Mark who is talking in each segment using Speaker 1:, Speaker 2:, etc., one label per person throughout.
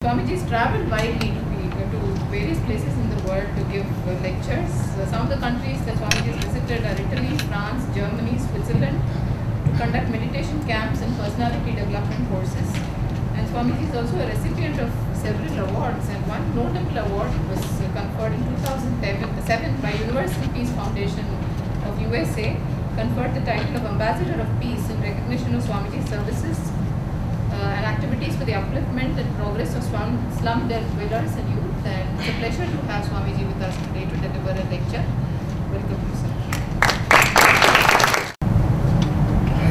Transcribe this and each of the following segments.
Speaker 1: Swamiji's traveled widely to various places in the world to give lectures. Some of the countries that Swamiji has visited are Italy, France, Germany, Switzerland, to conduct meditation camps and personality development courses. And Swamiji is also a recipient of several awards, and one notable award was conferred in 2007 by Universal Peace Foundation of USA, conferred the title of Ambassador of Peace in recognition of Swamiji's services and activities for the upliftment and progress of slum dwellers and youth. And it's a pleasure to have Swamiji with us today to deliver a lecture. Welcome to sir.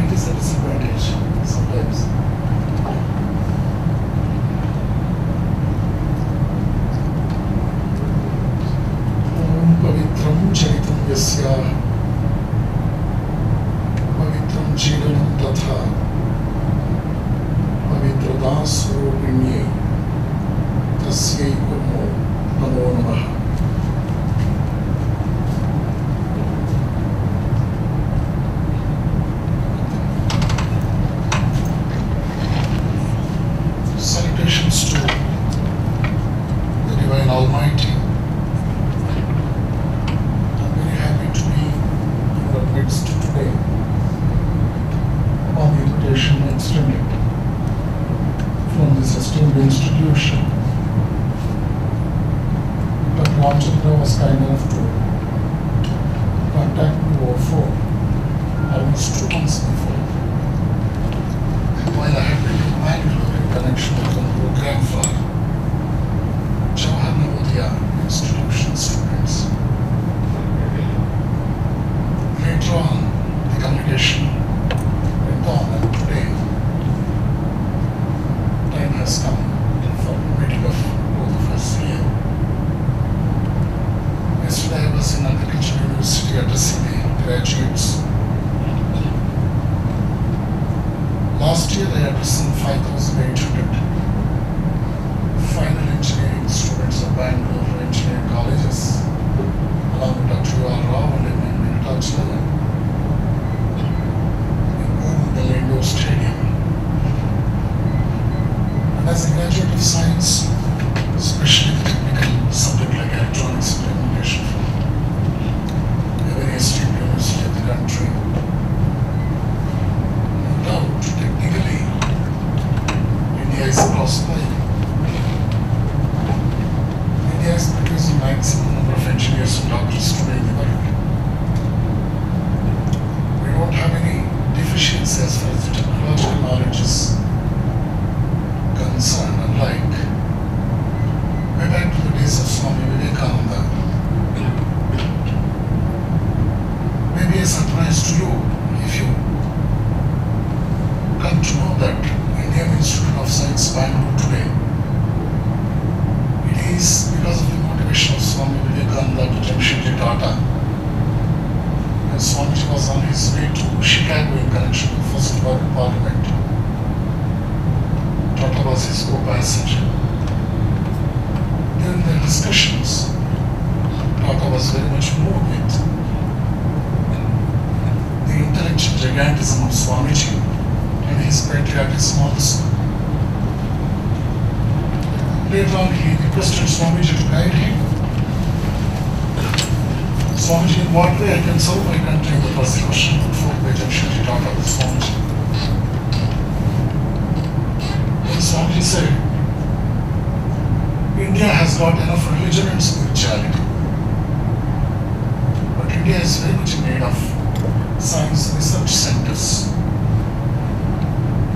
Speaker 2: It is a disadvantage sometimes. Om Pavitram Charitam Yasya Pavitram Jivanam Tatha Pavitradasrupinnye Tasyai Namo Namaha. Salutations to the Divine Almighty. I'm very happy to be in your midst today on the invitation extended from this esteemed institution. Dr. Ramchandra was kind enough to contact me over phone almost 2 months before. And while I had been to Bangalore in connection with the program for Jawaharlal Navodaya Institution students, later on the communication went on, and today time has come for the meeting of both of us here. Yesterday I was in Agricultural University addressing the graduates. Last year I addressed 5,800 final engineering students of Bangalore engineering colleges, along with Dr. U.R. Rao and Vinitachal in the Indoor Stadium. And as a graduate of science, especially the technical subject like electronics and communication from a very esteemed university of the country, no doubt technically India is prospering. India is producing maximum number of engineers and doctors today in the world. We don't have any deficiency as far as the technological knowledge is concerned, unlike way back to the days of Swamy Veereshananda. Maybe a surprise to you if you come to know that Indian Institute of Science Bangalore today, it is because of the motivation of Swamy Veereshananda to Jamshedji Tata. And Swamiji was on his way to Chicago in connection with the First World Parliament. Tata was his co-passenger. During the discussions, Tata was very much moved with the intellectual gigantism of Swamiji and his patriotism also. Later on, he requested Swamiji to guide him. Swamiji, in what way I can serve my country? That was the question put forth by Jamshedji Tata with Swamiji. Swamiji said, India has got enough religion and spirituality, but India is very much in need of science research centers.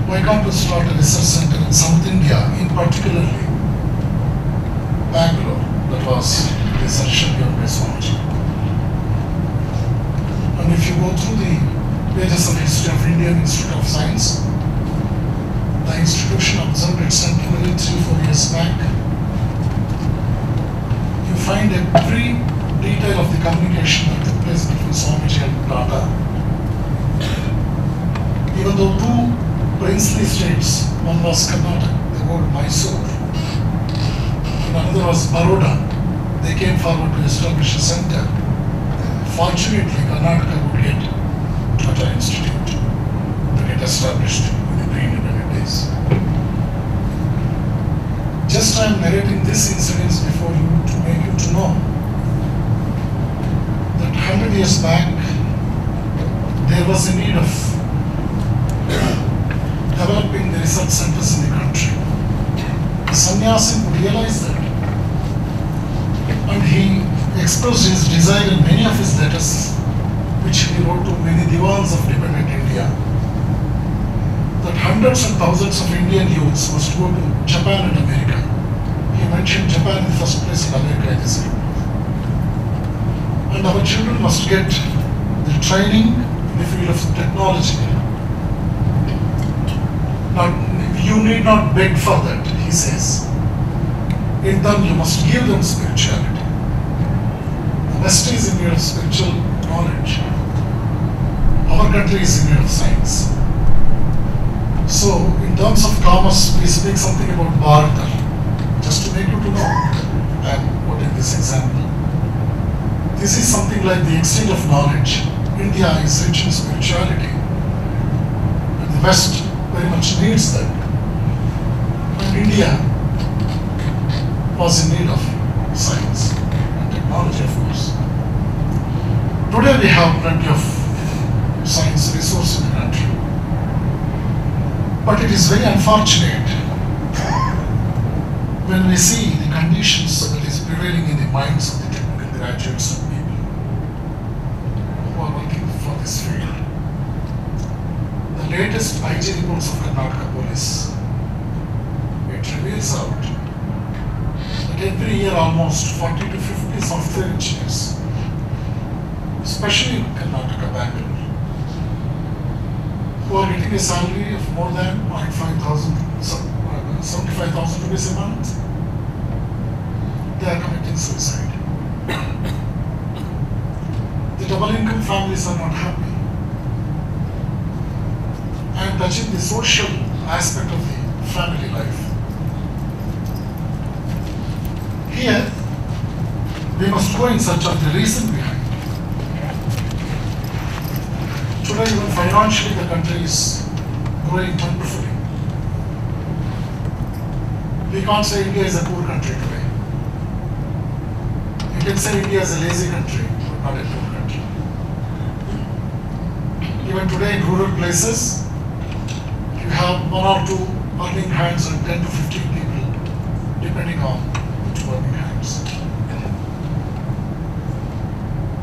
Speaker 2: Why can't we start a research center in South India, in particularly Bangalore? That was the suggestion given by Swamiji. And if you go through the pages of history of Indian Institute of Science, the institution observed its centenary 3-4 years back. You find every detail of the communication that took place between Swamiji and Tata. Even though 2 princely states, one was Karnataka, the old Mysore, and another was Baroda, they came forward to establish a center. Fortunately, Karnataka would get Tata Institute to get established in the pre-independent days. Just sannyasin could realize that. And he expressed his desire in many of his letters, which he wrote to many divans of dependent India, that hundreds and thousands of Indian youths must go to Japan and America. He mentioned Japan in the first place and America in the second. And our children must get the training in the field of technology. Now, you need not beg for that, he says. In turn, you must give them spirituality. The West is in need of spiritual knowledge. Our country is in need of science. So, in terms of commerce, we speak something about barter, just to make you to know. I am quoting this example. This is something like the exchange of knowledge. India is rich in spirituality, and the West very much needs that. And India was in need of science and technology, of course. Today we have plenty of science resources in the country. But it is very unfortunate when we see the conditions that is prevailing in the minds of the technical graduates and people who are working for this field. The latest IG reports of Karnataka police, it reveals out that every year almost 40 to 50 software engineers, especially in Karnataka, Bangalore, who are getting a salary of more than 75,000 rupees a month, they are committing suicide. The double income families are not happy. I am touching the social aspect of the family life. Here, we must go in search of the reason behind. Today, even financially, the country is growing wonderfully. We can't say India is a poor country today. You can say India is a lazy country, but not a poor country. Even today, in rural places, you have one or two earning hands and 10 to 15 people, depending on which earning hands.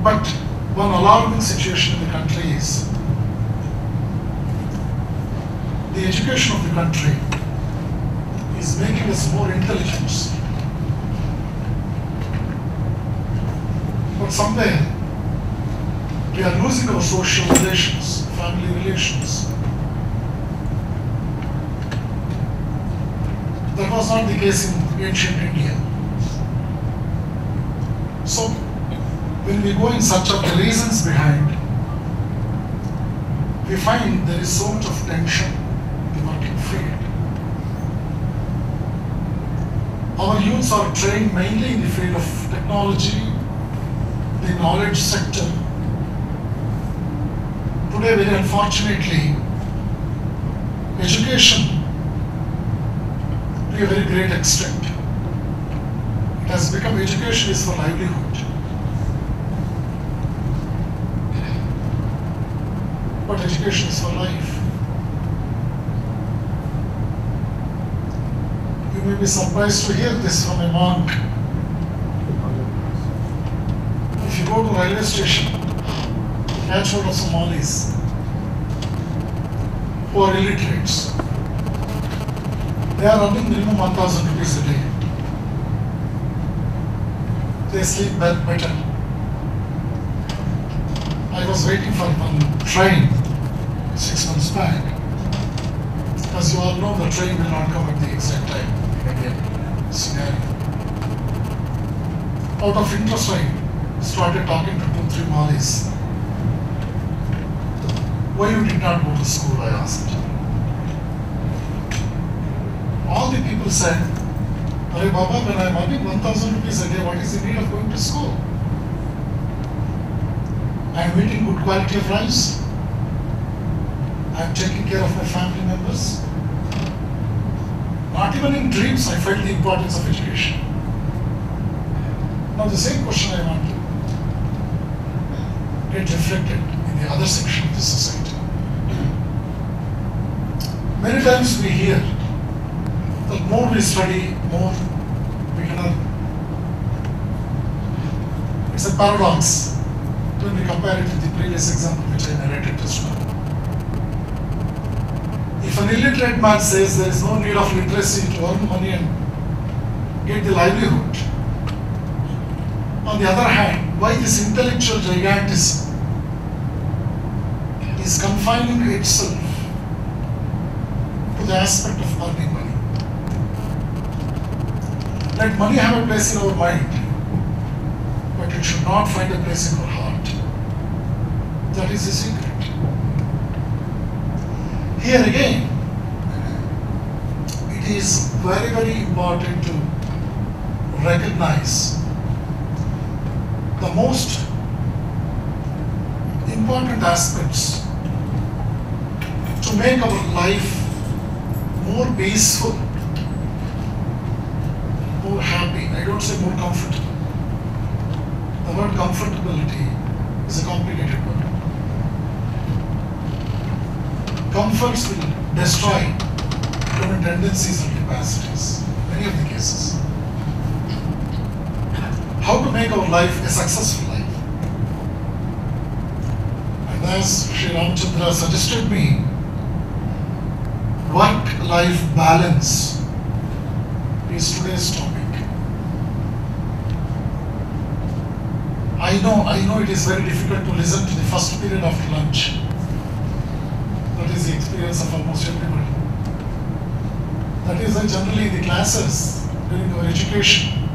Speaker 2: But one alarming situation in the country is the education of the country is making us more intelligent. But somewhere we are losing our social relations, family relations. That was not the case in ancient India. So, when we go in search of the reasons behind, we find there is so much of tension in the working field. Our youths are trained mainly in the field of technology, the knowledge sector. Today, very unfortunately, education, to a very great extent, it has become education is for livelihood. But education is for life. You may be surprised to hear this from a monk. If you go to a railway station, catch hold of Somalis who are illiterates. They are earning minimum 1,000 rupees a day. They sleep better. I was waiting for one train 6 months back. As you all know, the train will not come at the exact time in Indian scenario. Out of interest, I started talking to 2-3 Malis. Why you did not go to school, I asked. All the people said, Arey Baba, when I am earning 1,000 rupees a day, what is the need of going to school? I am eating good quality of rice. I am taking care of my family members. Not even in dreams I felt the importance of education. Now the same question I want to get reflected in the other section of the society. Many times we hear that more we study, more we can earn. It's a paradox when we compare it with the previous example which I narrated just now. If an illiterate man says there is no need of literacy to earn money and get the livelihood, on the other hand, why this intellectual gigantism is confining itself to the aspect of earning money? Let money have a place in our mind, but it should not find a place in our heart. That is the secret. Here again, it is very, very important to recognize the most important aspects to make our life more peaceful, more happy. I don't say more comfortable. The word comfortability is a complicated word. Comforts will destroy human tendencies and capacities in many of the cases. How to make our life a successful life? And as Sri Ramchandra suggested me, work-life balance is today's topic. I know it is very difficult to listen to the first period after lunch. That is the experience of almost everybody. That is why generally the classes during our education,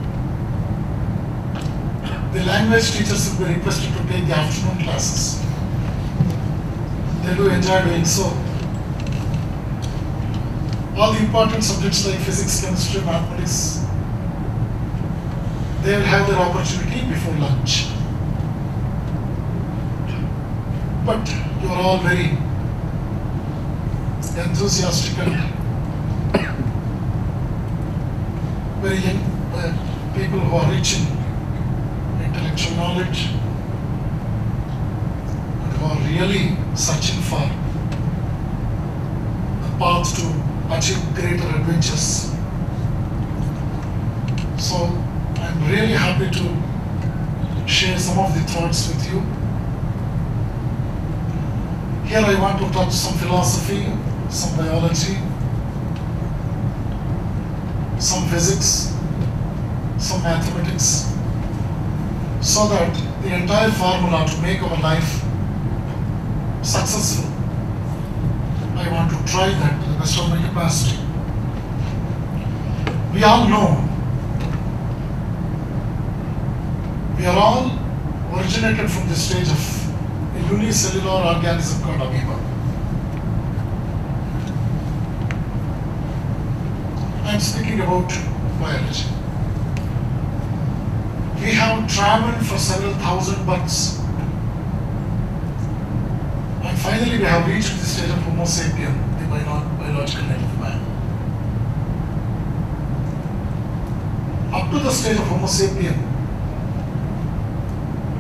Speaker 2: the language teachers will be requested to take the afternoon classes. They do enjoy doing so. All the important subjects like physics, chemistry, mathematics, they will have their opportunity before lunch. But you are all very enthusiastic and very young people who are rich in intellectual knowledge and who are really searching for a path to achieve greater adventures. So I'm really happy to share some of the thoughts with you. Here I want to touch some philosophy, some biology, some physics, some mathematics, so that the entire formula to make our life successful, I want to try that to the best of my capacity. We all know we are all originated from the stage of a unicellular organism called amoeba. I am speaking about biology. We have traveled for several thousand births, and finally we have reached the stage of Homo sapien, the biological name of man. Up to the stage of Homo sapien,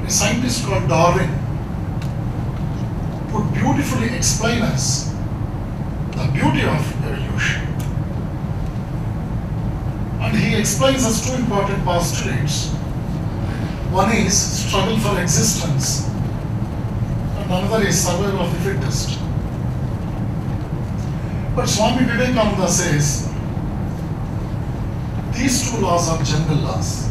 Speaker 2: a scientist called Darwin could beautifully explain us the beauty of evolution. And he explains us two important postulates. One is struggle for existence, and another is survival of the fittest. But Swamy Veereshananda says these two laws are general laws.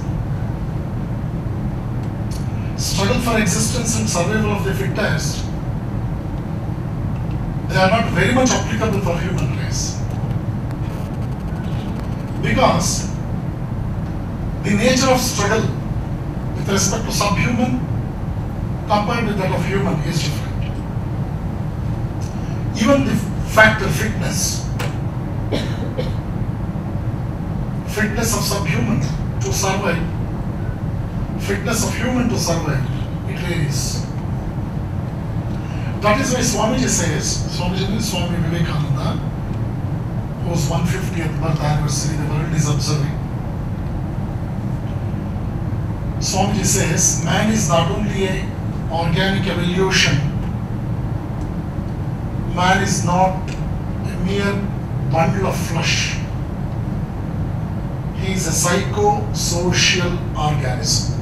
Speaker 2: Struggle for existence and survival of the fittest, they are not very much applicable for human race. Because the nature of struggle with respect to subhuman compared with that of human is different. Even the factor fitness of subhuman to survive, fitness of human to survive, it varies. That is why Swamiji says, Swami Veereshananda, whose 150th birth anniversary the world is observing, Swamiji says, man is not only an organic evolution, man is not a mere bundle of flesh. He He is a psychosocial organism.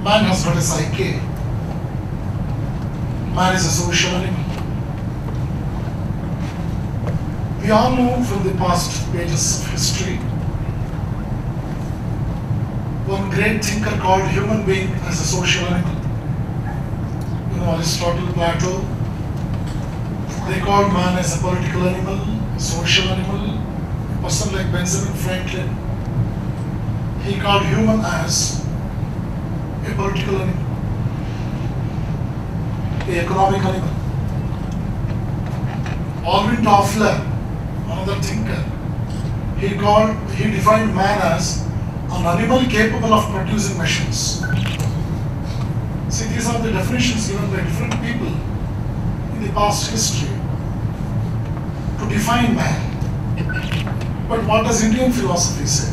Speaker 2: Man has got a psyche. Man is a social animal. We all know from the past pages of history, one great thinker called human being as a social animal. You know, Aristotle, Plato, they called man as a political animal, a social animal. A person like Benjamin Franklin, he called human as a political animal, a economic animal. Alvin Toffler, another thinker, he defined man as an animal capable of producing machines. See, these are the definitions given by different people in the past history to define man. But what does Indian philosophy say?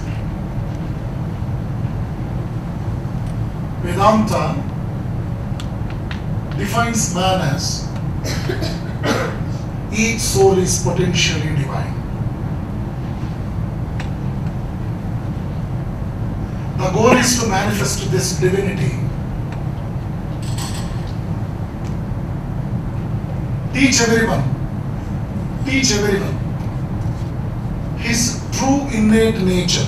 Speaker 2: Vedanta defines man as each soul is potentially divine. The goal is to manifest this divinity. Teach everyone his true innate nature.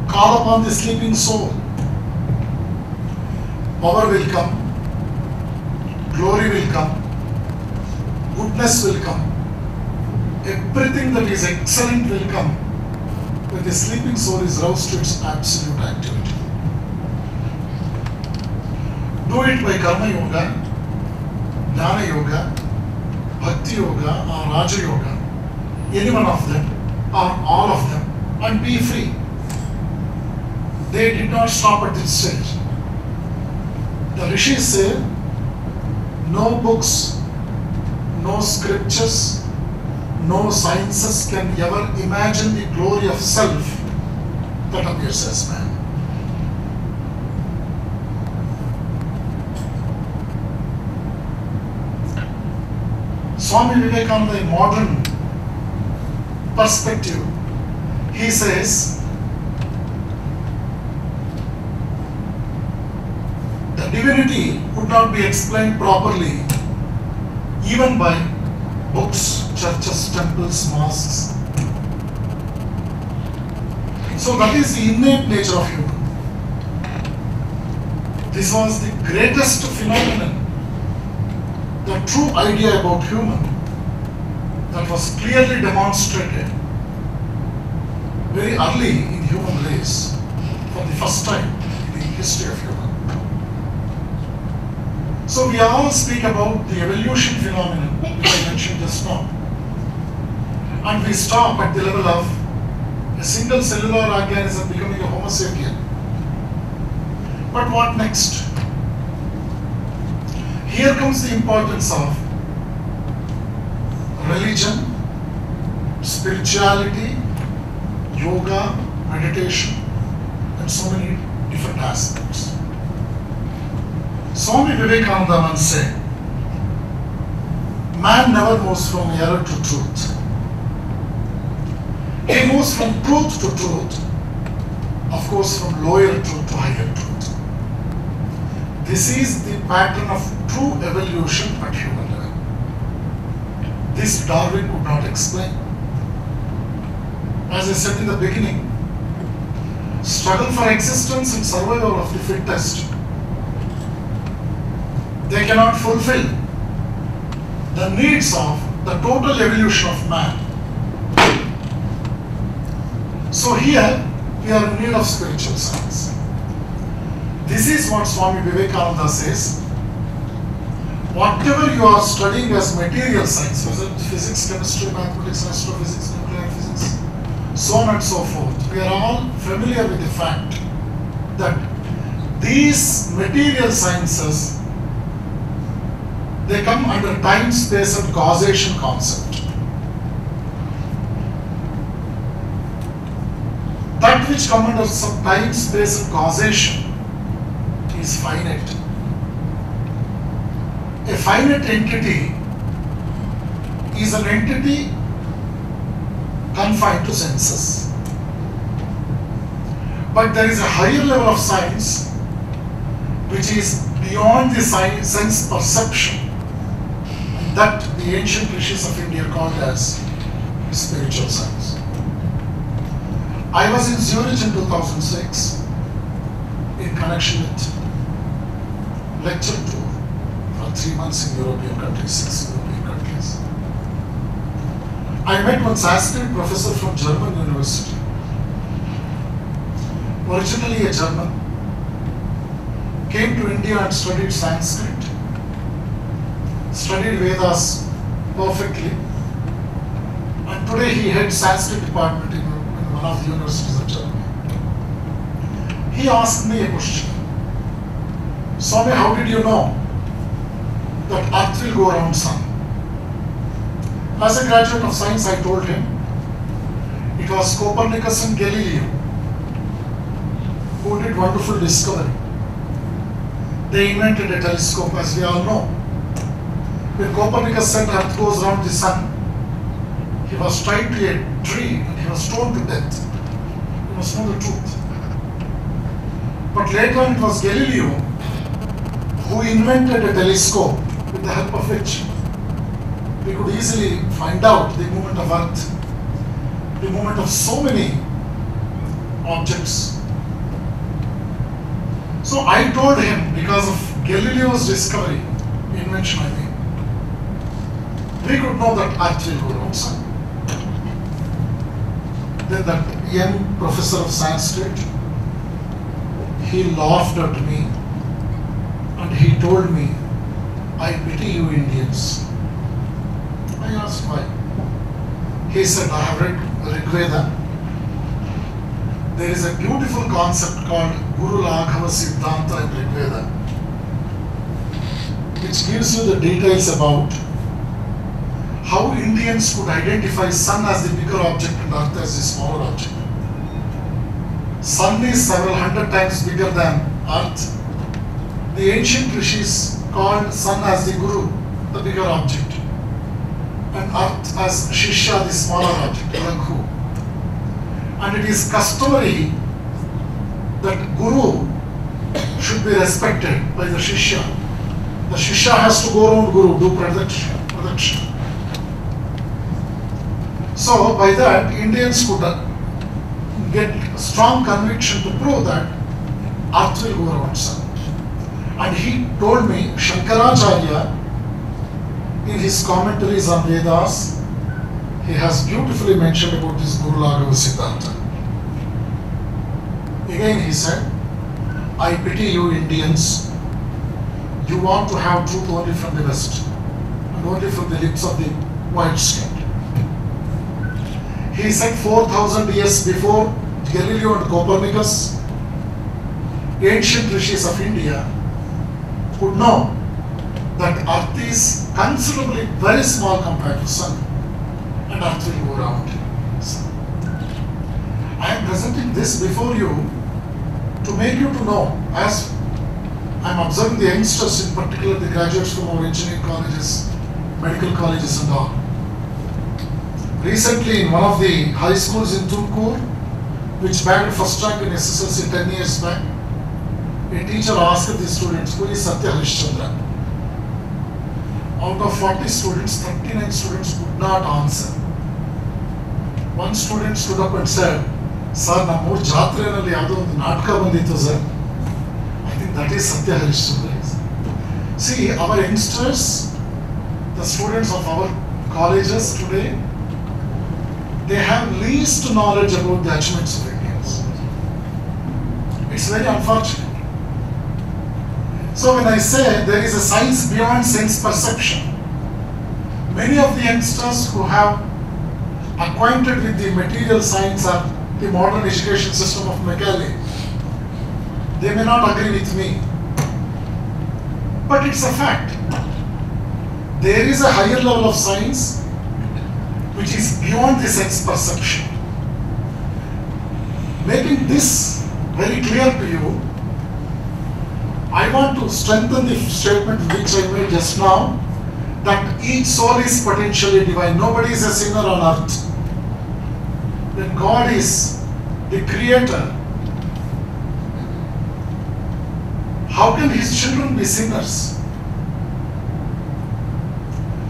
Speaker 2: Call upon the sleeping soul. Power will come, glory will come, goodness will come, everything that is excellent will come when the sleeping soul is roused to its absolute activity. Do it by Karma Yoga, Jnana Yoga, Bhakti Yoga or Raja Yoga, any one of them or all of them, and be free. They did not stop at this stage. The Rishis say, no books, no scriptures, no sciences can ever imagine the glory of self that appears as man. Swamy Vivekananda, in modern perspective, he says, the divinity could not be explained properly even by books, churches, temples, mosques. So that is the innate nature of human. This was the greatest phenomenon, the true idea about human that was clearly demonstrated very early in human race for the first time in the history of human. So we all speak about the evolution phenomenon which I mentioned just now, and we stop at the level of a single cellular organism becoming a Homo sapien. But what next? Here comes the importance of religion, spirituality, yoga, meditation, and so many different aspects. Swamy Vivekananda once said, man never moves from error to truth. He moves from truth to truth, of course from lower truth to higher truth. This is the pattern of true evolution at human level. This Darwin could not explain. As I said in the beginning, struggle for existence and survival of the fittest. They cannot fulfill the needs of the total evolution of man. So here we are in need of spiritual science. This is what Swamy Vivekananda says. Whatever you are studying as material science, whether physics, chemistry, mathematics, astrophysics, nuclear physics, so on and so forth, we are all familiar with the fact that these material sciences, they come under time, space and causation concept. That which comes under some time, space and causation is finite. A finite entity is an entity confined to senses. But there is a higher level of science which is beyond the sense perception, and that the ancient rishis of India called as spiritual science. I was in Zurich in 2006 in connection with lecture tour for 3 months in European countries, 6 European countries. I met one Sanskrit professor from German university, originally a German, came to India and studied Sanskrit, studied Vedas perfectly, and today he heads Sanskrit department in one of the universities of Germany. He asked me a question. Swamy, how did you know that Earth will go around Sun? As a graduate of science, I told him it was Copernicus and Galileo who did wonderful discovery. They invented a telescope, as we all know. When Copernicus said Earth goes around the Sun, he was tied to a tree and he was stoned to death. He must know the truth. But later on, it was Galileo who invented a telescope with the help of which we could easily find out the movement of Earth, the movement of so many objects. So I told him, because of Galileo's discovery, invention I mean, we could know that Earth will go around Sun. Then that young professor of Sanskrit, he laughed at me and he told me, I pity you Indians. I asked why. He said, I have read Rig Veda. There is a beautiful concept called Guru Laghava Siddhanta in Rig Veda, which gives you the details about how Indians could identify Sun as the bigger object and Earth as the smaller object. Sun is several hundred times bigger than Earth. The ancient rishis called Sun as the Guru, the bigger object, and Earth as Shishya, the smaller object, Laghu. And it is customary that Guru should be respected by the Shishya. The Shishya has to go around Guru, do pradakshina. So by that, Indians could get strong conviction to prove that Earth will go around Sun. And he told me, Shankaracharya, in his commentaries on Vedas, he has beautifully mentioned about this Guru Laghava Siddhanta. Again he said, I pity you Indians. You want to have truth only from the West and only from the lips of the white-skinned. He said 4,000 years before Galileo and Copernicus, ancient rishis of India could know that Earth is considerably very small compared to Sun, and Earth will go around Sun. I am presenting this before you to make you to know, as I am observing the youngsters, in particular the graduates from our engineering colleges, medical colleges and all. Recently in one of the high schools in Tumkur, which bagged first rank in SSLC 10 years back, a teacher asked the students, who is Satya Harishchandra? Out of 40 students, 39 students could not answer. One student stood up and said, Sir, nammu jatrenalli yavado ondu naataka bandittu sir. I think that is Satya Harishchandra. See, our youngsters, the students of our colleges today, they have least knowledge about the achievements of Indians. It's very unfortunate. So when I say there is a science beyond sense perception, many of the youngsters who have acquainted with the material science or the modern education system of Macaulay, they may not agree with me. But it's a fact. There is a higher level of science which is beyond the sense perception. Making this very clear to you, I want to strengthen the statement which I made just now, that each soul is potentially divine. Nobody is a sinner on earth. When God is the creator, how can his children be sinners?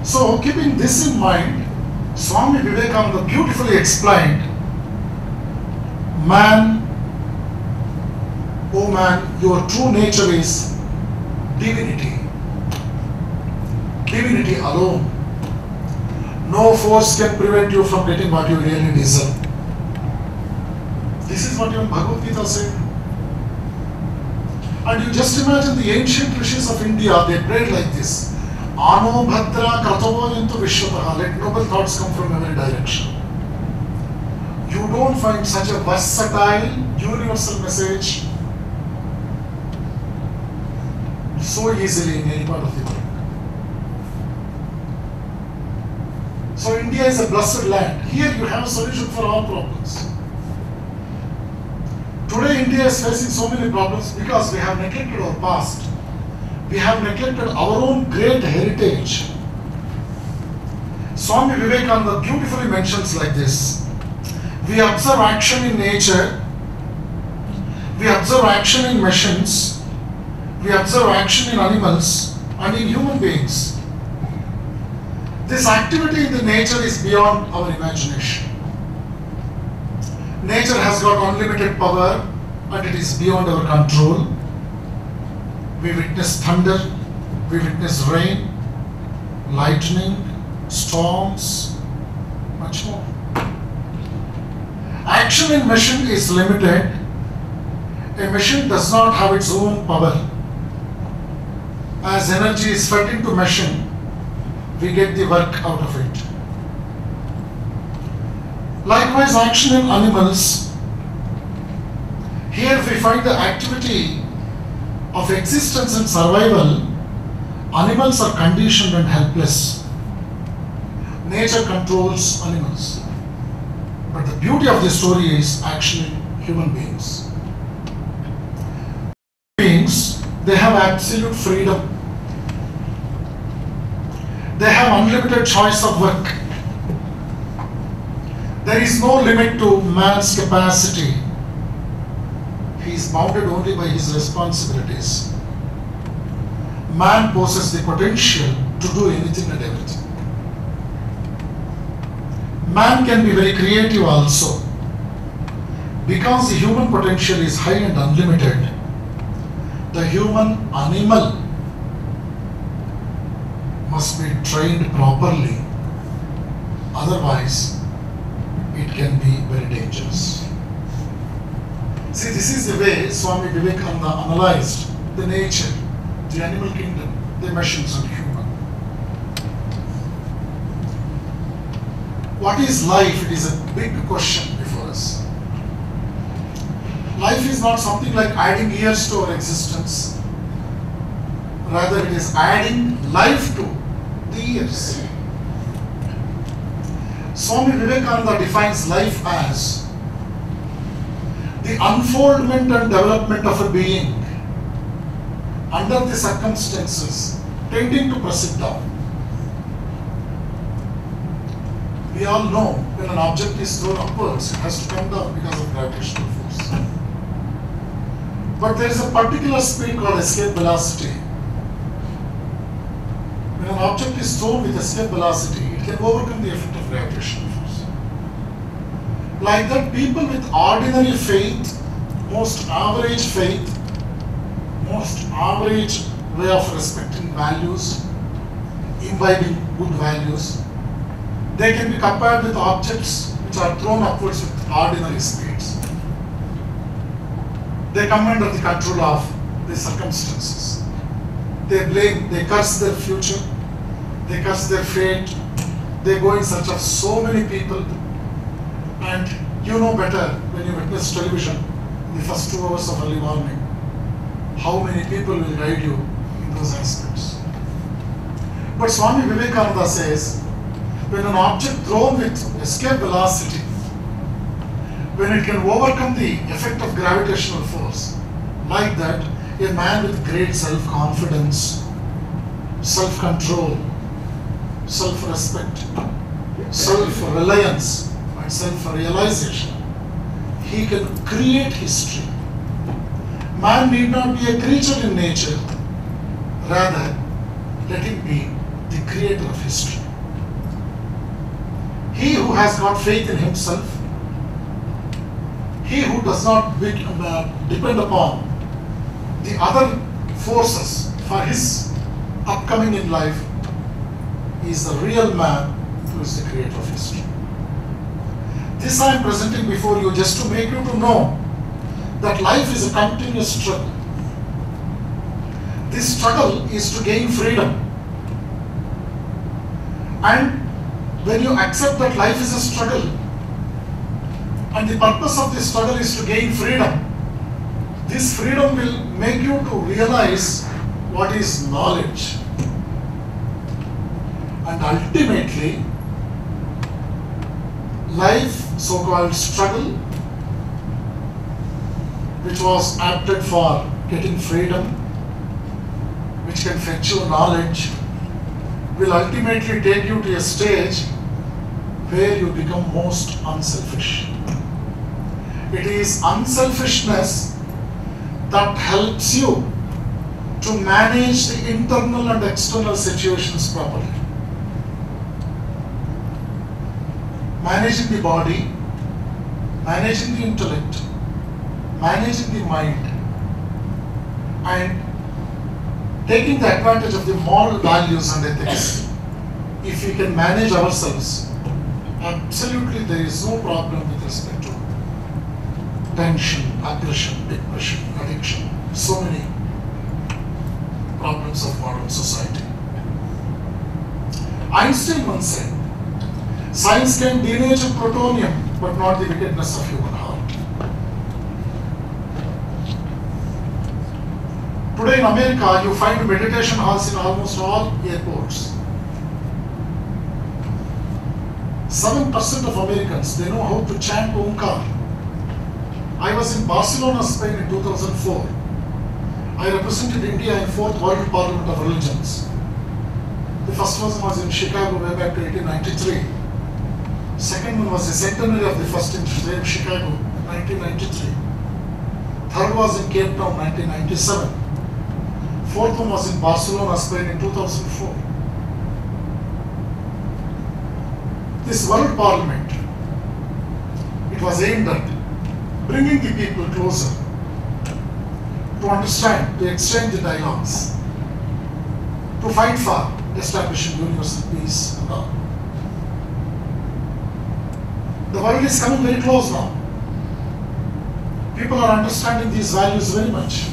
Speaker 2: So, keeping this in mind, Swamy Veereshananda beautifully explained, man, oh man, your true nature is divinity. Divinity alone. No force can prevent you from getting what you really deserve. This is what even Bhagavad Gita said. And you just imagine the ancient rishis of India, they prayed like this. Ano bhadra kratavo yantu vishwataha. Let noble thoughts come from every direction. You don't find such a versatile, universal message so easily in any part of the world. So India is a blessed land. Here you have a solution for all problems. Today India is facing so many problems because we have neglected our past. We have neglected our own great heritage. Swamy Veereshananda beautifully mentions like this. We observe action in nature. We observe action in machines. We observe action in animals and in human beings. This activity in the nature is beyond our imagination. Nature has got unlimited power and it is beyond our control. We witness thunder, we witness rain, lightning, storms, much more. Action in machine is limited. A machine does not have its own power. As energy is fed into machine, we get the work out of it. Likewise, action in animals. Here we find the activity of existence and survival. Animals are conditioned and helpless. Nature controls animals. But the beauty of this story is action in human beings. Beings, they have absolute freedom. They have unlimited choice of work. There is no limit to man's capacity. He is bounded only by his responsibilities. Man possesses the potential to do anything and everything. Man can be very creative also. Because the human potential is high and unlimited, the human animal must be trained properly. Otherwise, it can be very dangerous. See, this is the way Swamy Veereshananda analyzed the nature, the animal kingdom, the machines and human. What is life? It is a big question before us. Life is not something like adding years to our existence. Rather, it is adding life to the years. Swamy Veereshananda defines life as the unfoldment and development of a being under the circumstances tending to press it down. We all know when an object is thrown upwards, it has to come down because of gravitational force. But there is a particular speed called escape velocity. When an object is thrown with escape velocity, it can overcome the effect of gravitational force. Like that, people with ordinary faith, most average way of respecting values, imbibing good values, they can be compared with objects which are thrown upwards with ordinary speeds. They come under the control of the circumstances. They blame, they curse their future, they curse their fate, they go in search of so many people. And you know better when you witness television in the first 2 hours of early morning, how many people will guide you in those aspects. But Swamy Veereshananda says, when an object thrown with escape velocity, when it can overcome the effect of gravitational force, like that, a man with great self-confidence, self-control, self-respect, self-reliance, and self-realization, he can create history. Man need not be a creature in nature, rather let him be the creator of history. He who has got faith in himself, he who does not depend upon the other forces for his upcoming in life, is the real man who is the creator of history. This I am presenting before you just to make you to know that life is a continuous struggle. This struggle is to gain freedom. And when you accept that life is a struggle, and the purpose of this struggle is to gain freedom, this freedom will make you to realize what is knowledge. And ultimately, life, so-called struggle, which was apted for getting freedom, which can fetch you knowledge, will ultimately take you to a stage where you become most unselfish. It is unselfishness that helps you to manage the internal and external situations properly. Managing the body, managing the intellect, managing the mind, and taking the advantage of the moral values and ethics. If we can manage ourselves, absolutely there is no problem with respect to tension, aggression, depression, addiction, so many problems of modern society. Einstein once said, science can denature plutonium, but not the wickedness of human heart. Today in America, you find meditation halls in almost all airports. 7% of Americans, they know how to chant Omkar. I was in Barcelona, Spain in 2004. I represented India in 4th World Parliament of Religions. The first one was in Chicago way back to 1893. Second one was the centenary of the first in Chicago, 1993. Third was in Cape Town, 1997. Fourth one was in Barcelona, Spain in 2004. This World Parliament, it was aimed at bringing the people closer, to understand, to exchange the dialogues, to fight for establishing universal peace and all. The world is coming very close now. People are understanding these values very much.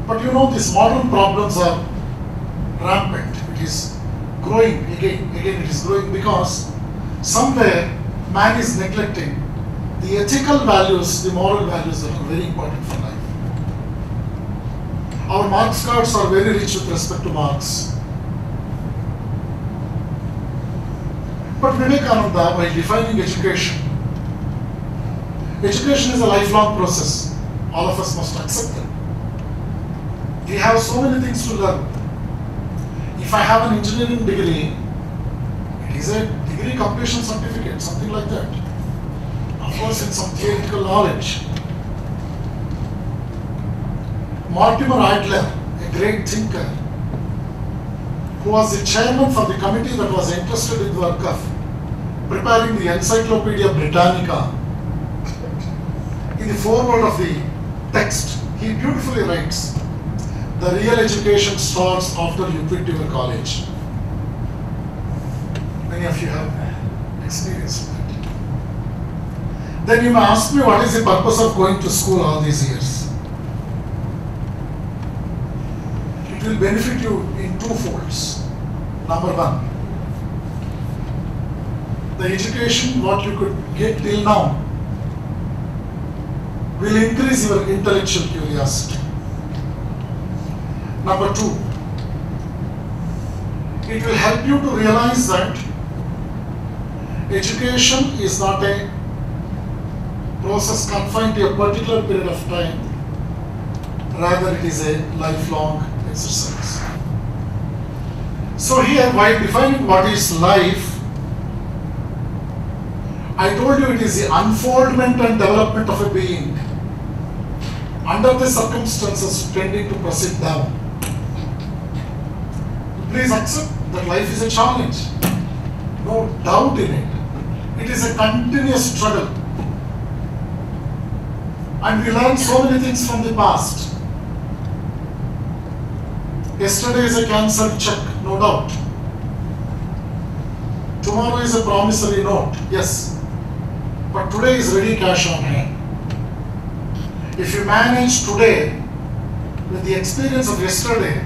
Speaker 2: But you know, these modern problems are rampant. It is growing again it is growing because somewhere man is neglecting the ethical values, the moral values that are very important for life. Our Marx cards are very rich with respect to Marx. But Vivekananda, by defining education, education is a lifelong process. All of us must accept it. We have so many things to learn. If I have an engineering degree, it is a degree completion certificate, something like that. Of course, it's some theoretical knowledge. Mortimer Adler, a great thinker, who was the chairman for the committee that was entrusted with the work of preparing the Encyclopedia Britannica, in the foreword of the text, he beautifully writes, the real education starts after you quit your college. Many of you have experienced that. Then you may ask me, what is the purpose of going to school all these years? It will benefit you in two folds. Number one, the education what you could get till now will increase your intellectual curiosity. Number two, it will help you to realize that education is not a process confined to a particular period of time, rather it is a lifelong exercise. So here, while defining what is life, I told you it is the unfoldment and development of a being under the circumstances tending to proceed down. Please accept that life is a challenge. No doubt in it. It is a continuous struggle. And we learn so many things from the past. Yesterday is a cancelled check, no doubt. Tomorrow is a promissory note, yes. But today is ready cash on hand. If you manage today with the experience of yesterday,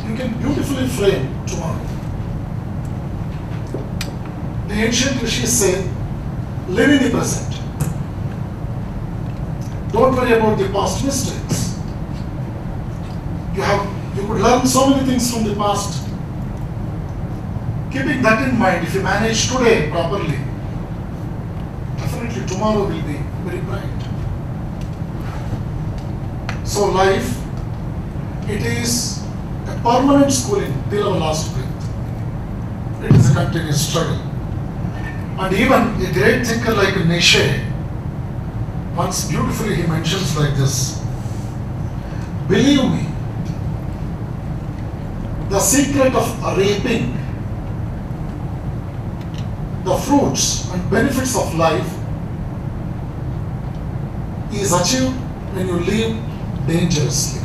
Speaker 2: you can beautifully frame tomorrow. The ancient rishis say, live in the present. Don't worry about the past mistakes. You could learn so many things from the past. Keeping that in mind, if you manage today properly, definitely tomorrow will be very bright. So life, it is a permanent schooling till our last breath. It is a continuous struggle. And even a great thinker like Nietzsche, once beautifully he mentions like this, believe me, the secret of reaping the fruits and benefits of life is achieved when you live dangerously.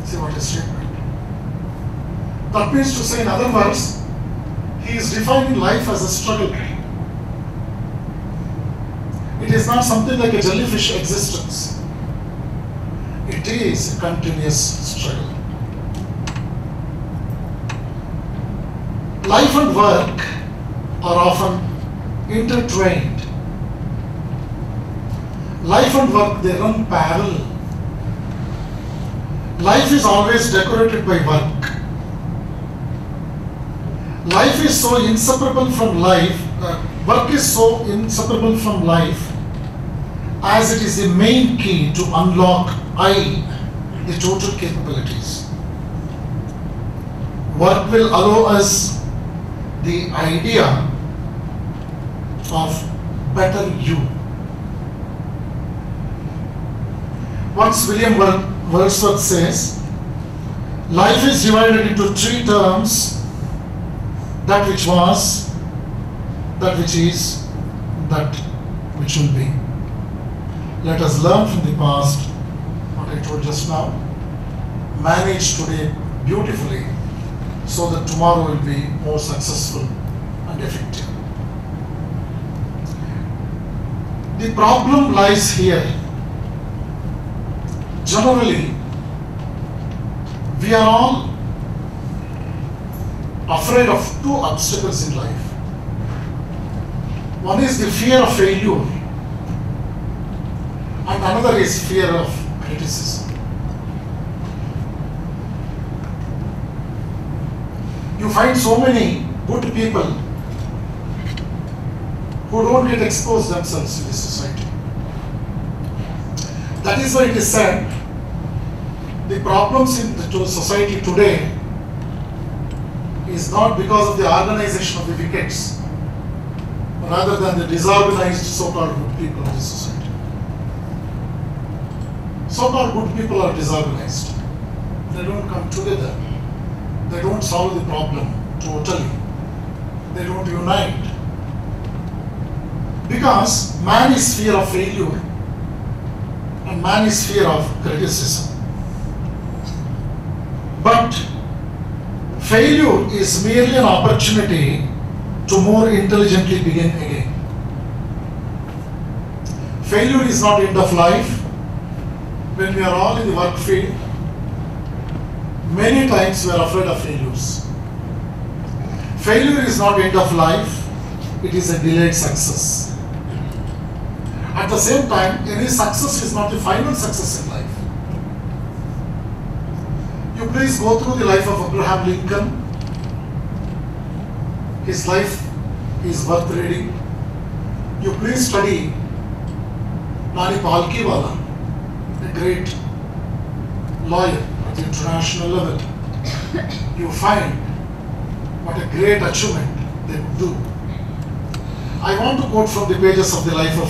Speaker 2: See what a statement. That means to say, in other words, he is defining life as a struggle. It is not something like a jellyfish existence. It is a continuous struggle. Life and work are often intertwined. Life and work, they run parallel. Life is always decorated by work. Life is so inseparable from life, work is so inseparable from life, as it is the main key to unlock the total capabilities. Work will allow us the idea of better you. Once William Wordsworth says, life is divided into three terms: that which was, that which is, that which will be. Let us learn from the past what I told just now, manage today beautifully so that tomorrow will be more successful and effective. The problem lies here. Generally, we are all afraid of two obstacles in life. One is the fear of failure, and another is fear of criticism. You find so many good people who don't get exposed themselves to this society. That is why it is said, the problems in the society today is not because of the organization of the wickets, rather than the disorganized so-called good people of this society. So-called good people are disorganized. They don't come together. They don't solve the problem totally. They don't unite. Because man is fear of failure and man is fear of criticism. But failure is merely an opportunity to more intelligently begin again. Failure is not end of life. When we are all in the work field, many times we are afraid of failures. Failure is not end of life, it is a delayed success. At the same time, any success is not the final success in life. You please go through the life of Abraham Lincoln. His life is worth reading. You please study Nani Palkiwala, a a great lawyer at the international level, you find what a great achievement they would do. I want to quote from the pages of the life of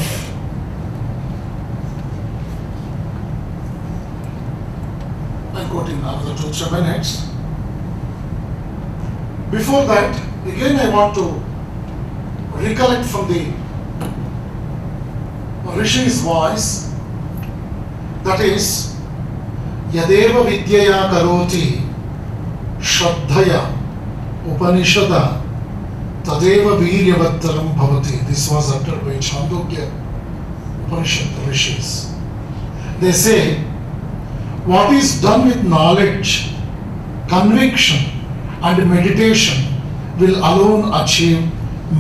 Speaker 2: I'm quoting another 2-3 minutes. Before that, again I want to recollect from the Rishi's voice, that is, Yadeva Vidyaya Karoti Shraddhaya Upanishada Tadeva Veeryavattaram Bhavati. This was uttered by Chandogya Upanishad, the Rishis. They say, what is done with knowledge, conviction and meditation will alone achieve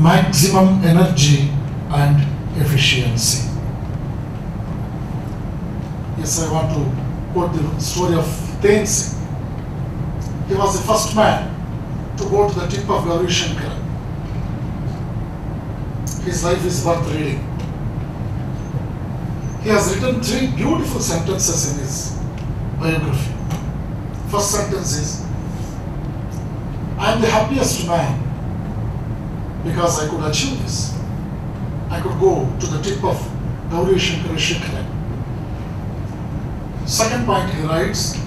Speaker 2: maximum energy and efficiency. Yes, I want to quote the story of Tenzin. He was the first man to go to the tip of Gauri Shankar. His life is worth reading. He has written 3 beautiful sentences in his biography. First sentence is, I am the happiest man because I could achieve this. I could go to the tip of Gauri Shankar Shikhar. Second point he writes,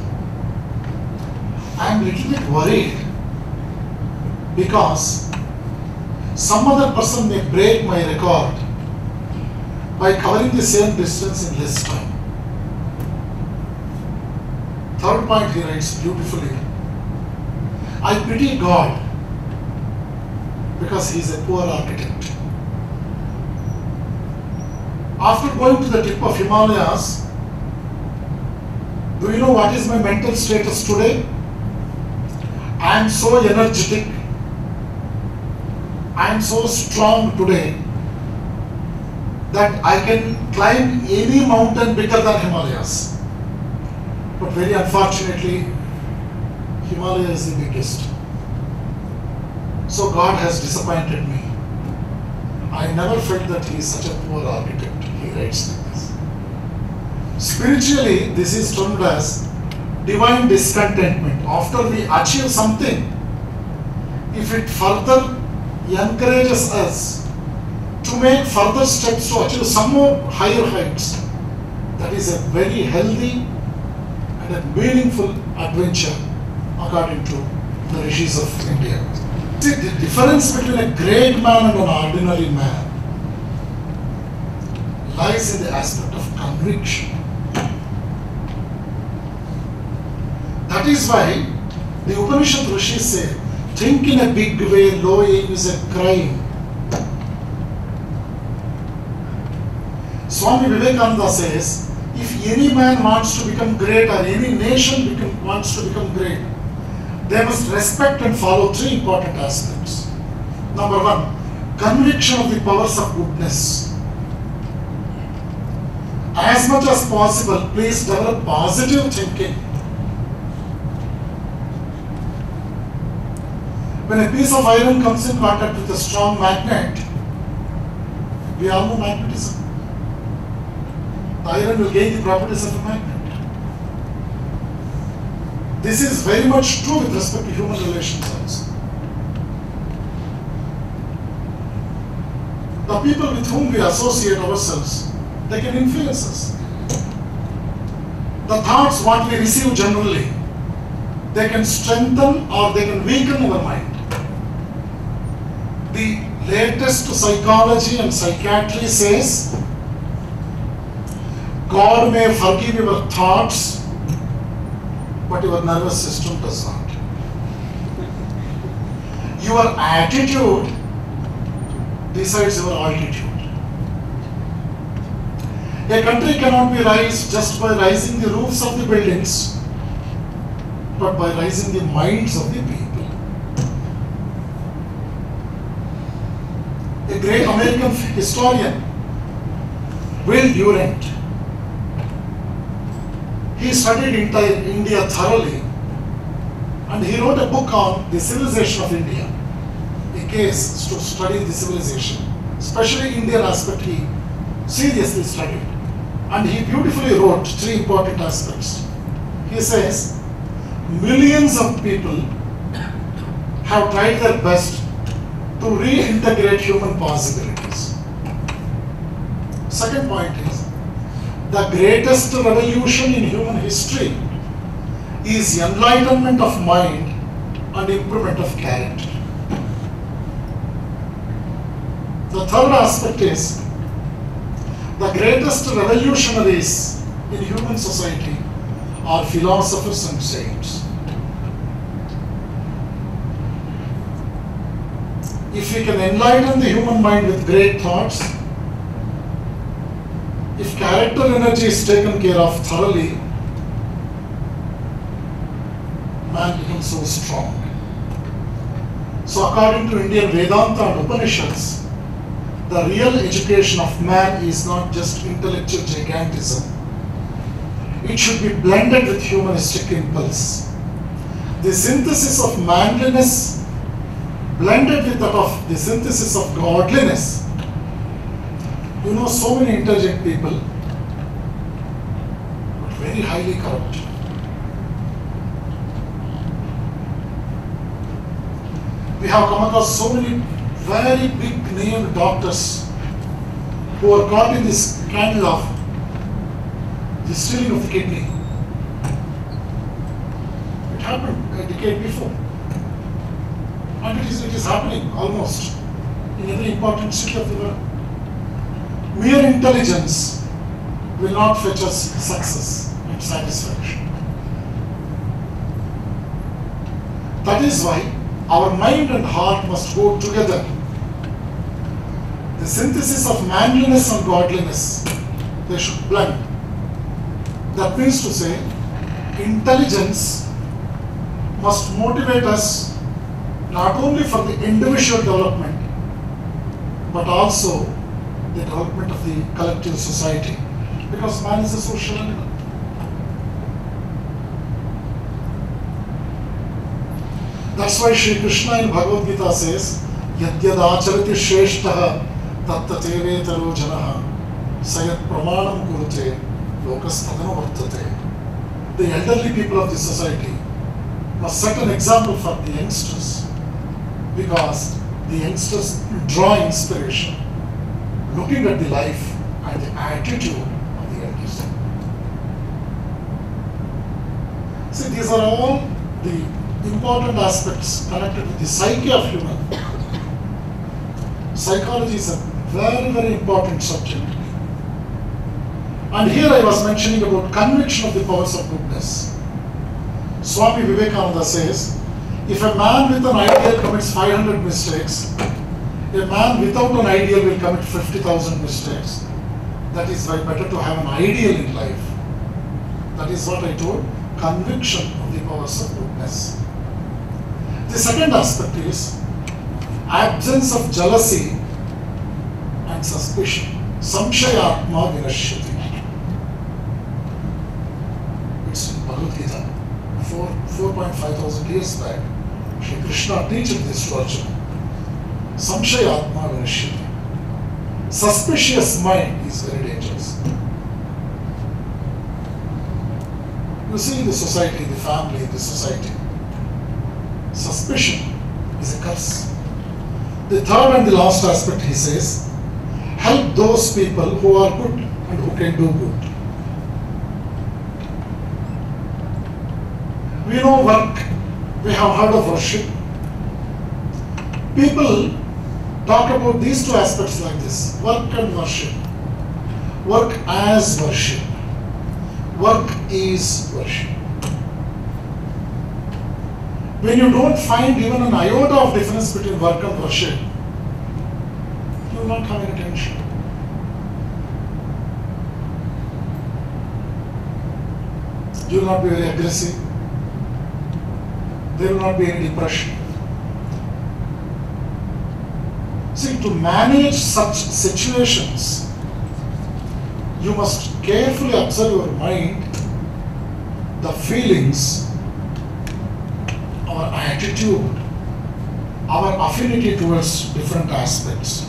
Speaker 2: I am a little bit worried because some other person may break my record by covering the same distance in less time. Third point he writes beautifully, I pity God because he is a poor architect. After going to the tip of Himalayas, do you know what is my mental status today? I am so energetic, I am so strong today that I can climb any mountain bigger than Himalayas. But very unfortunately, Himalaya is the biggest. So God has disappointed me. I never felt that he is such a poor architect. He writes like this. Spiritually, this is termed as divine discontentment. After we achieve something, if it further encourages us to make further steps to achieve some more higher heights, that is a very healthy and a meaningful adventure according to the Rishis of India. See, the difference between a great man and an ordinary man lies in the aspect of conviction. That is why the Upanishad Rishis say, think in a big way, low aim is a crime. Swamy Veereshananda says, if any man wants to become great or any nation wants to become great, they must respect and follow 3 important aspects. Number 1, conviction of the powers of goodness. As much as possible, please develop positive thinking. When a piece of iron comes in contact with a strong magnet, we all know magnetism. The iron will gain the properties of a magnet. This is very much true with respect to human relations also. The people with whom we associate ourselves, they can influence us. The thoughts what we receive generally, they can strengthen or they can weaken our mind. The latest psychology and psychiatry says, God may forgive your thoughts, but your nervous system does not. Your attitude decides your altitude. A country cannot be raised just by raising the roofs of the buildings, but by raising the minds of the people. A great American historian, Will Durant, he studied entire India thoroughly and he wrote a book on the civilization of India, a case to study the civilization, especially Indian aspect he seriously studied. And he beautifully wrote three important aspects. He says, millions of people have tried their best to reintegrate human possibilities. Second point is, the greatest revolution in human history is enlightenment of mind and improvement of character. The third aspect is, the greatest revolutionaries in human society are philosophers and saints. If we can enlighten the human mind with great thoughts, if character energy is taken care of thoroughly, man becomes so strong. So according to Indian Vedanta and Upanishads, the real education of man is not just intellectual gigantism. It should be blended with humanistic impulse. The synthesis of manliness blended with that of the synthesis of godliness. You know, so many intelligent people, but very highly corrupt. We have come across so many very big name doctors who are caught in this scandal of the stealing of the kidney. It happened a decade before. And it is happening almost in every important city of the world. Mere intelligence will not fetch us success and satisfaction. That is why our mind and heart must go together. The synthesis of manliness and godliness, they should blend. That means to say, intelligence must motivate us not only for the individual development, but also the development of the collective society, because man is a social animal. That's why Shri Krishna in Bhagavad Gita says, Yadyad acharati shreshtaha tattateve janaha sayat pramanam kurute lokastadana vartate. The elderly people of the society must set an example for the youngsters, because the youngsters draw inspiration looking at the life and the attitude of the elders. See, these are all the important aspects connected with the psyche of human. Psychology is a very, very important subject. And here I was mentioning about conviction of the powers of goodness. Swamy Veereshananda says, if a man with an ideal commits 500 mistakes, a man without an ideal will commit 50,000 mistakes. That is why better to have an ideal in life. That is what I told, conviction of the powers of goodness. The second aspect is absence of jealousy and suspicion. Samshayatma vinashyati. It's in Bhagavad Gita. 4.5 thousand years back, Shri Krishna teaches this to Arjuna. Samshayatma vinashyati. Suspicious mind is very dangerous. You see in the society, the family, the society, suspicion is a curse. The third and the last aspect, he says, help those people who are good and who can do good. We know work, we have heard of worship. People talk about these two aspects like this, work and worship. Work as worship. Work is worship. When you don't find even an iota of difference between work and worship, you will not have any tension. You will not be very aggressive. There will not be any depression. See, to manage such situations, you must carefully observe your mind, the feelings, our attitude, our affinity towards different aspects.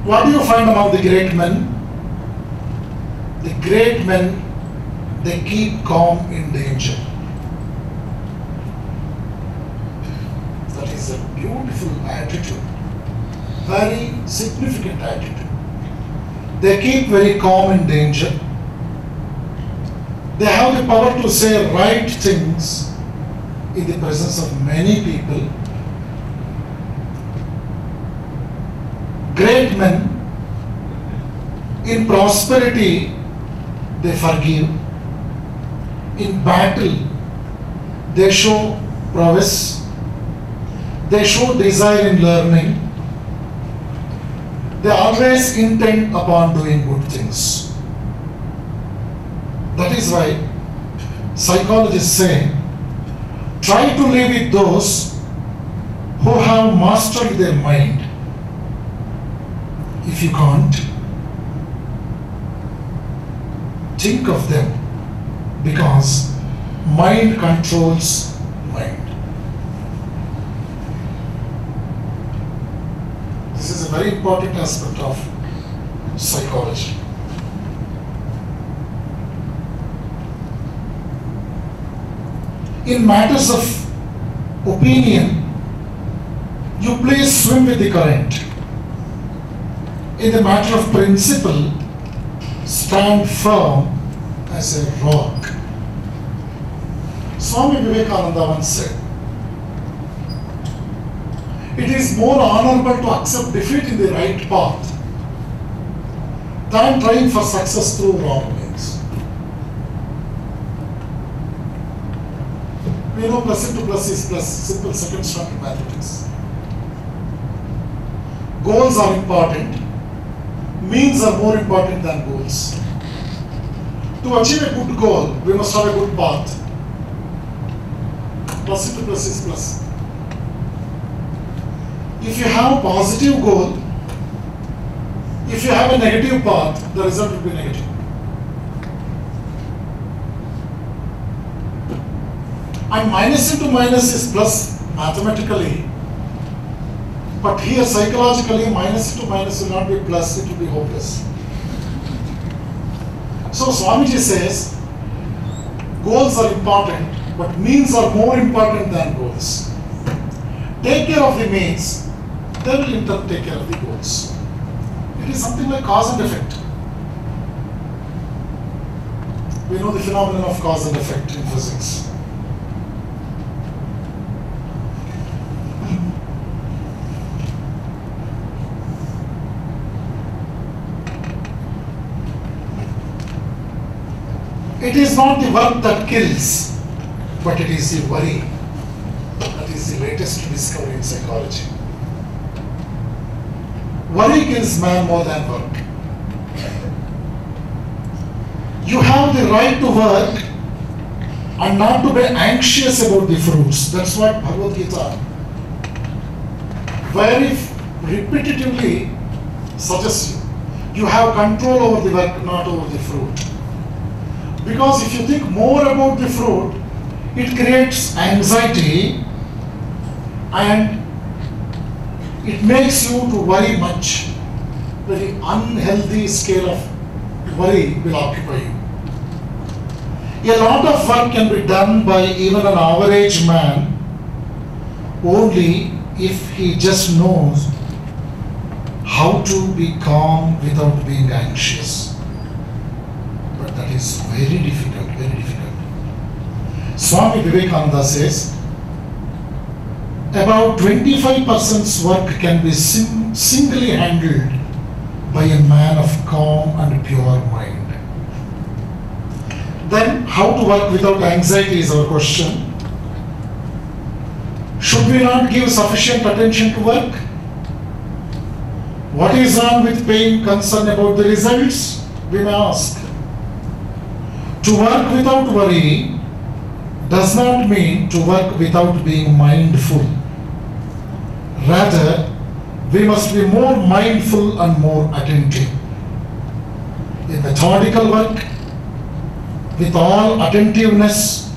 Speaker 2: What do you find among the great men? the great men, they keep calm in danger. That is a beautiful attitude, very significant attitude. They keep very calm in danger. They have the power to say right things in the presence of many people. Great men, in prosperity, they forgive. In battle, they show prowess. They show desire in learning. They always intend upon doing good things. That is why psychologists say, try to live with those who have mastered their mind. If you can't, think of them, because mind controls mind. This is a very important aspect of psychology. In matters of opinion, you please swim with the current. In the matter of principle, stand firm as a rock. Swamy Veereshananda once said, it is more honorable to accept defeat in the right path than trying for success through wrong means. We know plus into plus is plus, simple second standard mathematics. Goals are important, means are more important than goals. To achieve a good goal, we must have a good path. Plus into plus is plus. If you have a positive goal, if you have a negative path, the result will be negative. And minus into minus is plus mathematically, but here psychologically minus into minus will not be plus, it will be hopeless. So Swamiji says, goals are important, but means are more important than goals. Take care of the means, they will in turn take care of the goals. It is something like cause and effect. We know the phenomenon of cause and effect in physics. It is not the work that kills, but it is the worry. That is the latest discovery in psychology. Worry kills man more than work. You have the right to work and not to be anxious about the fruits. That's what Bhagavad Gita very repetitively suggests you. You have control over the work, not over the fruit. Because if you think more about the fruit, it creates anxiety and it makes you to worry much. Very unhealthy scale of worry will occupy you. A lot of work can be done by even an average man only if he just knows how to be calm without being anxious. But that is very difficult, very difficult. Swamy Veereshananda says, about 25% work can be singly handled by a man of calm and pure mind. Then, how to work without anxiety is our question. Should we not give sufficient attention to work? What is wrong with paying concern about the results? We may ask. To work without worry does not mean to work without being mindful. Rather, we must be more mindful and more attentive. A methodical work with all attentiveness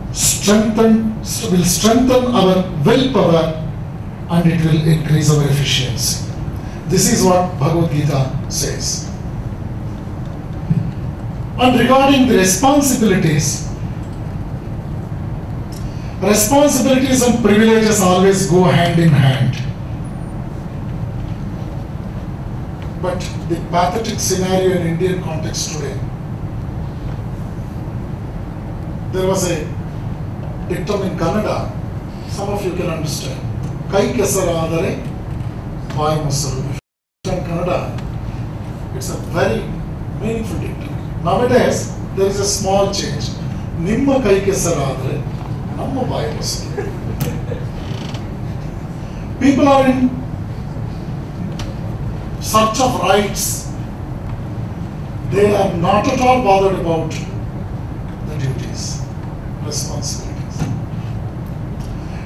Speaker 2: will strengthen our willpower and it will increase our efficiency. This is what Bhagavad Gita says. And regarding the responsibilities and privileges always go hand in hand. But the pathetic scenario in Indian context today, there was a dictum in Kannada, some of you can understand. Kai kesaradare, vai mosaru. In Kannada, it's a very meaningful dictum. Nowadays, there is a small change. Nimma kai kesaradare, namma vai mosaru. People are in search of rights. They are not at all bothered about the duties, responsibilities.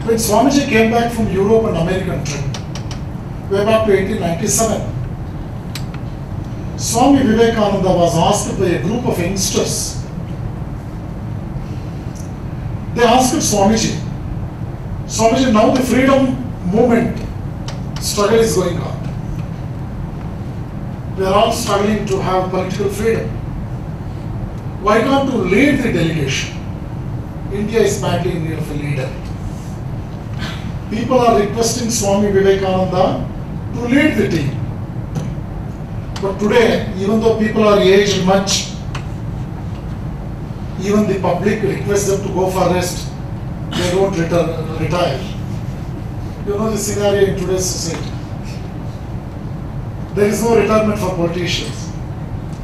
Speaker 2: When Swamiji came back from Europe and American trip, way back to 1897, Swamy Veereshananda was asked by a group of youngsters. They asked Swamiji, now the freedom movement struggle is going on. We are all struggling to have political freedom. Why can't you lead the delegation? India is badly in need of a leader. People are requesting Swamy Veereshananda to lead the team. But today, even though people are aged much, even the public requests them to go for rest, they don't retire. You know the scenario in today's society. There is no retirement for politicians.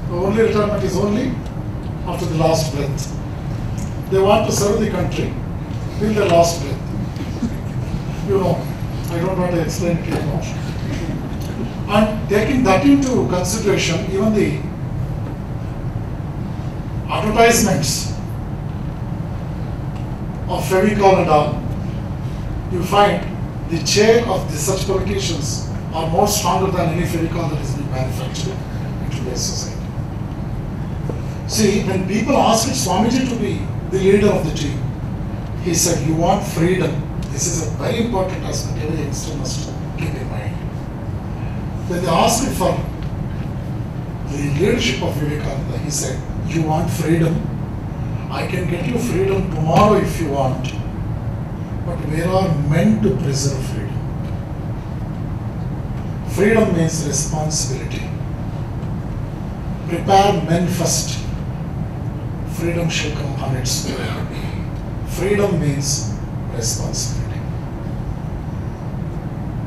Speaker 2: The only retirement is only after the last breath. They want to serve the country till the last breath. You know, I don't want to explain it too much. And taking that into consideration, even the advertisements of Fevicol and all, you find the chair of such publications are more stronger than any Fevicol that is being manufactured in today's society. See, when people asked Swamiji to be the leader of the team, he said, you want freedom. This is a very important aspect every youngster must keep in mind. When they asked him for the leadership of Vivekananda, he said, you want freedom? I can get you freedom tomorrow if you want. But where are men to preserve freedom? Freedom means responsibility. Prepare men first. Freedom shall come on its way. Freedom means responsibility.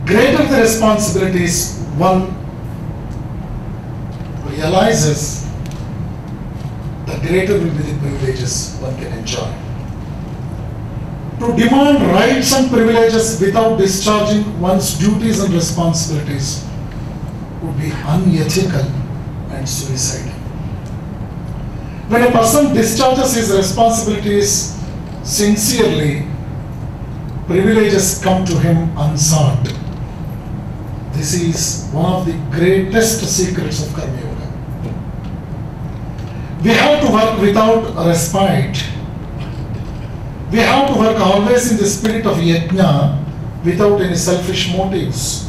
Speaker 2: Greater the responsibilities one realizes, the greater will be the privileges one can enjoy. To demand rights and privileges without discharging one's duties and responsibilities would be unethical and suicidal. When a person discharges his responsibilities sincerely, privileges come to him unsought. This is one of the greatest secrets of Karma Yoga. We have to work without respite. We have to work always in the spirit of yajna without any selfish motives.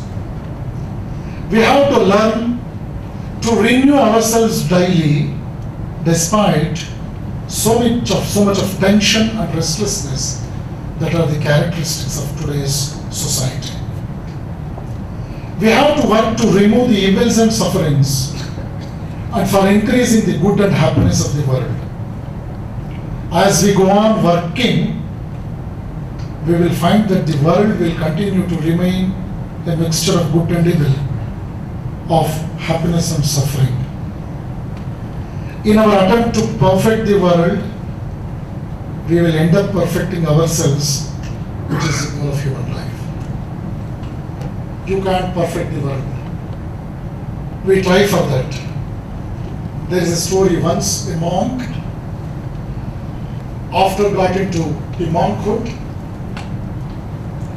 Speaker 2: We have to learn to renew ourselves daily despite so much of tension and restlessness that are the characteristics of today's society. We have to work to remove the evils and sufferings and for increasing the good and happiness of the world. As we go on working, we will find that the world will continue to remain a mixture of good and evil, of happiness and suffering. In our attempt to perfect the world, we will end up perfecting ourselves, which is the goal of human life. You can't perfect the world. We try for that. There is a story once, a monk, after got into the monkhood,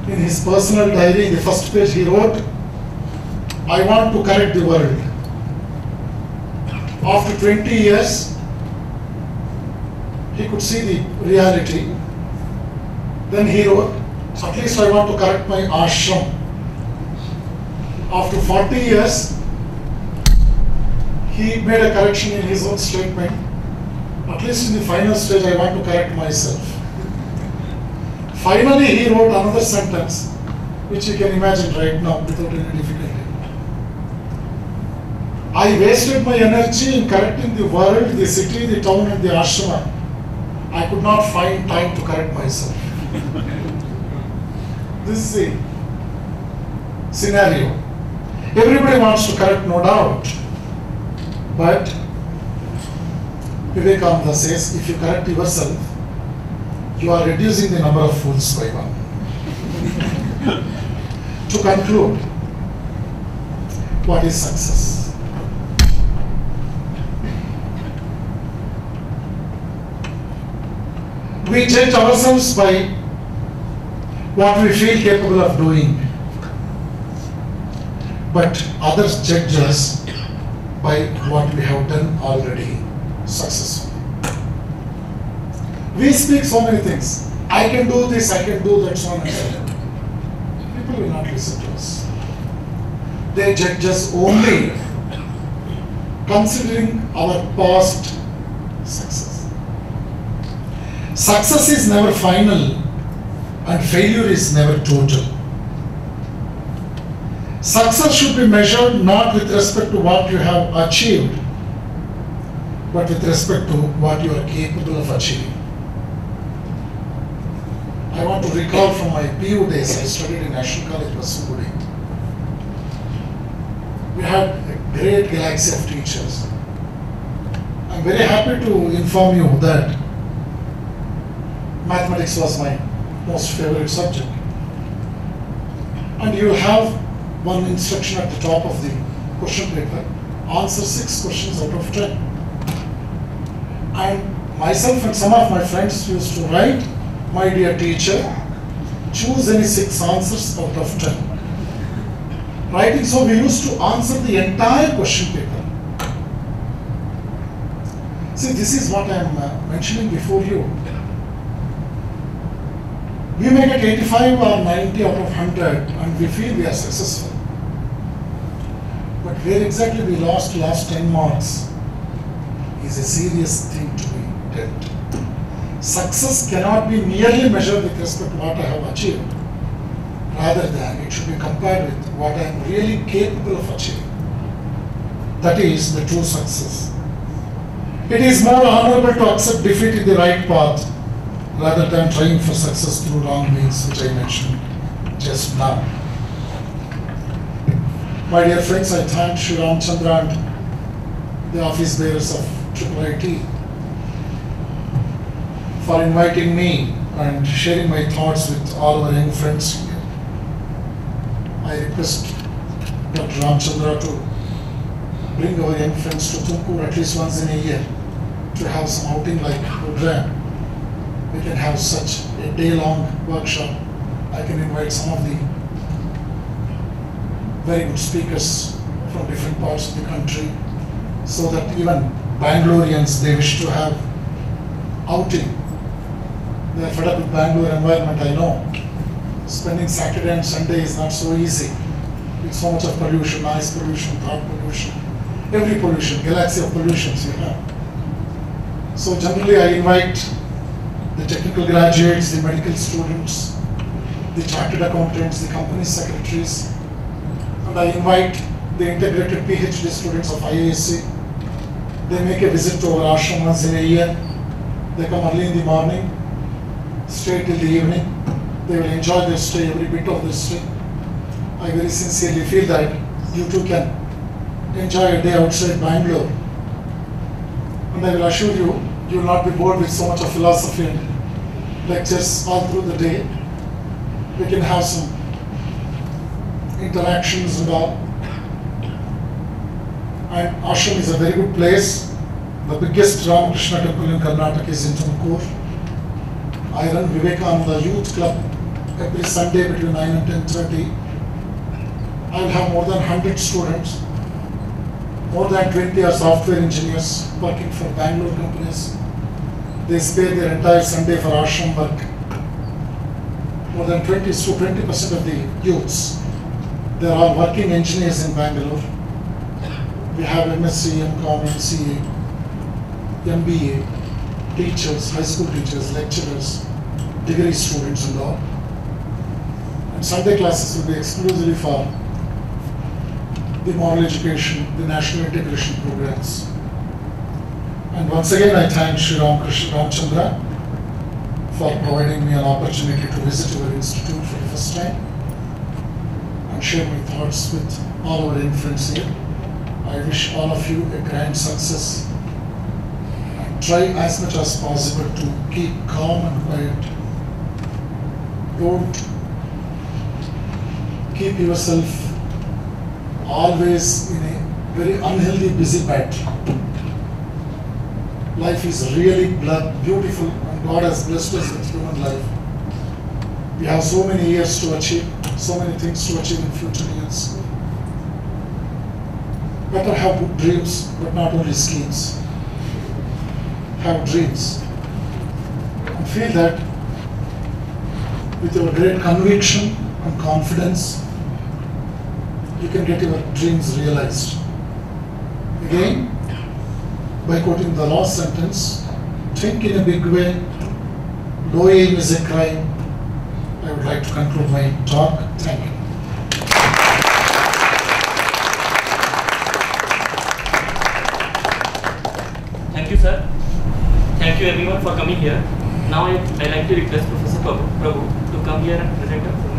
Speaker 2: in his personal diary, in the first page he wrote, I want to correct the world. After 20 years, he could see the reality. Then he wrote, at least I want to correct my ashram. After 40 years, he made a correction in his own statement. At least in the final stage, I want to correct myself. Finally, he wrote another sentence, which you can imagine right now without any difficulty. I wasted my energy in correcting the world, the city, the town, and the ashrama. I could not find time to correct myself. This is the scenario. Everybody wants to correct, no doubt. But Vivekananda says, if you correct yourself, you are reducing the number of fools by one. To conclude, what is success? We judge ourselves by what we feel capable of doing, but others judge us by what we have done already successfully. We speak so many things. I can do this, I can do that, so on and so forth. People will not listen to us. They judge us only considering our past success. Success is never final and failure is never total. Success should be measured not with respect to what you have achieved, but with respect to what you are capable of achieving. I want to recall from my PU days, I studied in National College, Vasugudi. We had a great galaxy of teachers. I'm very happy to inform you that mathematics was my most favorite subject. And you will have one instruction at the top of the question paper, answer 6 questions out of 10. And myself and some of my friends used to write, my dear teacher, choose any 6 answers out of 10. Writing, so we used to answer the entire question paper. See, this is what I am mentioning before you. We may get 85 or 90 out of 100 and we feel we are successful. But where exactly we lost 10 marks is a serious thing to be dealt. Success cannot be merely measured with respect to what I have achieved. Rather than it should be compared with what I am really capable of achieving. That is the true success. It is more honorable to accept defeat in the right path rather than trying for success through wrong means, which I mentioned just now. My dear friends, I thank Sri Ramchandra and the office bearers of IIIT for inviting me and sharing my thoughts with all our young friends here. I request Dr. Ramchandra to bring our young friends to Tumkur at least once in a year to have some outing like program. We can have such a day-long workshop. I can invite some of the very good speakers from different parts of the country so that even Bangaloreans, they wish to have outing. They are fed up with Bangalore environment, I know. Spending Saturday and Sunday is not so easy. With so much of pollution, noise pollution, thought pollution, every pollution, galaxy of pollutions you have. So generally I invite the technical graduates, the medical students, the chartered accountants, the company secretaries, and I invite the integrated PhD students of IISc. They make a visit to our ashram once in a year. They come early in the morning, stay till the evening. They will enjoy their stay, every bit of their stay. I very sincerely feel that you too can enjoy a day outside Bangalore. And I will assure you, you will not be bored with so much of philosophy and lectures all through the day. We can have some interactions and all. And ashram is a very good place. The biggest Ramakrishna temple in Karnataka is in Tumkur. I run Vivekananda Youth Club every Sunday between 9 and 10:30. I will have more than 100 students. More than 20 are software engineers working for Bangalore companies. They spare their entire Sunday for ashram work. More than 20% of the youths, they are all working engineers in Bangalore. We have MSc, MCom, MCA, MBA, teachers, high school teachers, lecturers, degree students and all. And Sunday classes will be exclusively for the moral education, the national integration programs. And once again I thank Sri Ramchandra for providing me an opportunity to visit our institute for the first time and share my thoughts with all our infants here. I wish all of you a grand success. Try as much as possible to keep calm and quiet. Don't keep yourself always in a very unhealthy busy battle. Life is really beautiful and God has blessed us with human life. We have so many years to achieve, so many things to achieve in future years. Better have good dreams, but not only schemes. Have dreams and feel that with your great conviction and confidence you can get your dreams realized. Again, by quoting the last sentence, think in a big way, low aim is a crime. I would like to conclude my talk. Thank you.
Speaker 3: Thank you, sir. Thank you everyone for coming here. Now I like to request Professor Prabhu to come here and present a